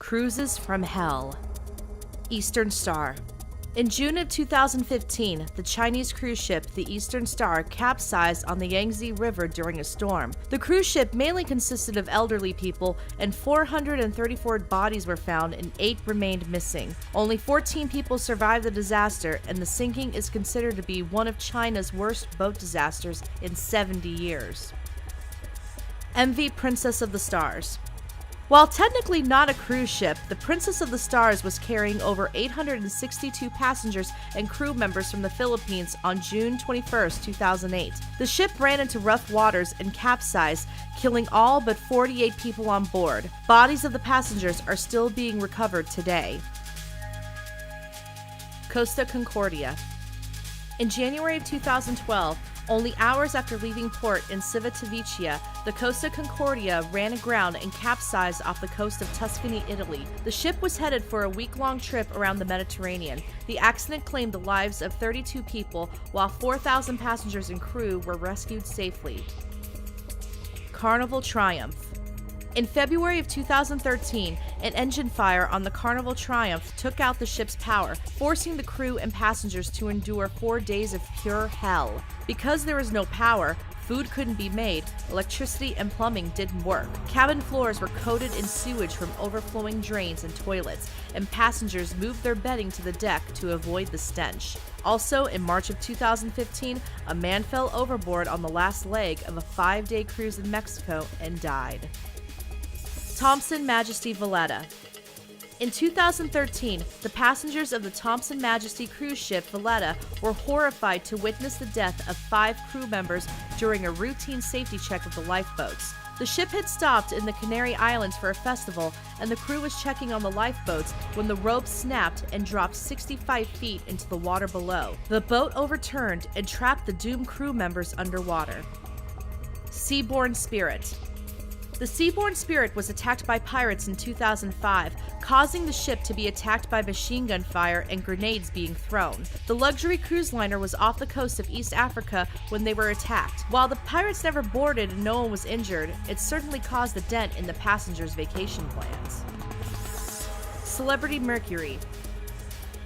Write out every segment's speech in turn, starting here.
Cruises from Hell. Eastern Star. In June of 2015, the Chinese cruise ship, the Eastern Star, capsized on the Yangtze River during a storm. The cruise ship mainly consisted of elderly people, and 434 bodies were found and 8 remained missing. Only 14 people survived the disaster, and the sinking is considered to be one of China's worst boat disasters in 70 years. MV Princess of the Stars. While technically not a cruise ship, the Princess of the Stars was carrying over 862 passengers and crew members from the Philippines on June 21, 2008. The ship ran into rough waters and capsized, killing all but 48 people on board. Bodies of the passengers are still being recovered today. Costa Concordia. In January of 2012, only hours after leaving port in Civitavecchia, the Costa Concordia ran aground and capsized off the coast of Tuscany, Italy. The ship was headed for a week-long trip around the Mediterranean. The accident claimed the lives of 32 people, while 4,000 passengers and crew were rescued safely. Carnival Triumph. In February of 2013, an engine fire on the Carnival Triumph took out the ship's power, forcing the crew and passengers to endure 4 days of pure hell. Because there was no power, food couldn't be made, electricity and plumbing didn't work. Cabin floors were coated in sewage from overflowing drains and toilets, and passengers moved their bedding to the deck to avoid the stench. Also, in March of 2015, a man fell overboard on the last leg of a 5-day cruise in Mexico and died. Thompson Majesty Valletta. In 2013, the passengers of the Thompson Majesty cruise ship Valletta were horrified to witness the death of 5 crew members during a routine safety check of the lifeboats. The ship had stopped in the Canary Islands for a festival, and the crew was checking on the lifeboats when the rope snapped and dropped 65 feet into the water below. The boat overturned and trapped the doomed crew members underwater. Seaborne Spirit. The Seaborne Spirit was attacked by pirates in 2005, causing the ship to be attacked by machine gun fire and grenades being thrown. The luxury cruise liner was off the coast of East Africa when they were attacked. While the pirates never boarded and no one was injured, it certainly caused a dent in the passengers' vacation plans. Celebrity Mercury.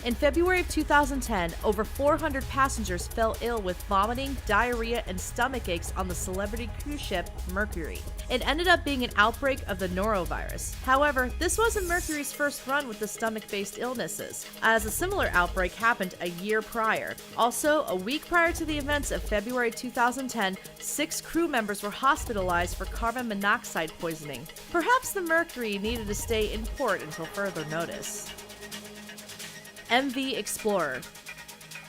In February of 2010, over 400 passengers fell ill with vomiting, diarrhea, and stomach aches on the celebrity cruise ship Mercury. It ended up being an outbreak of the norovirus. However, this wasn't Mercury's first run with the stomach-based illnesses, as a similar outbreak happened a year prior. Also, a week prior to the events of February 2010, 6 crew members were hospitalized for carbon monoxide poisoning. Perhaps the Mercury needed to stay in port until further notice. MV Explorer.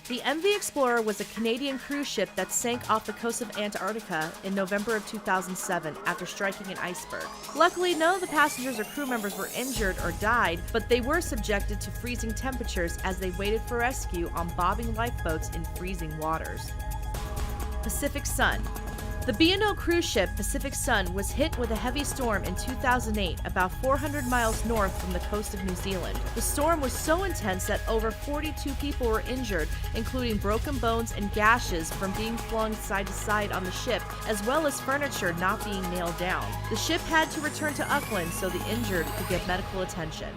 The MV Explorer was a Canadian cruise ship that sank off the coast of Antarctica in November of 2007 after striking an iceberg. Luckily, none of the passengers or crew members were injured or died, but they were subjected to freezing temperatures as they waited for rescue on bobbing lifeboats in freezing waters. Pacific Sun. The B&O cruise ship Pacific Sun was hit with a heavy storm in 2008, about 400 miles north from the coast of New Zealand. The storm was so intense that over 42 people were injured, including broken bones and gashes from being flung side to side on the ship, as well as furniture not being nailed down. The ship had to return to Auckland so the injured could get medical attention.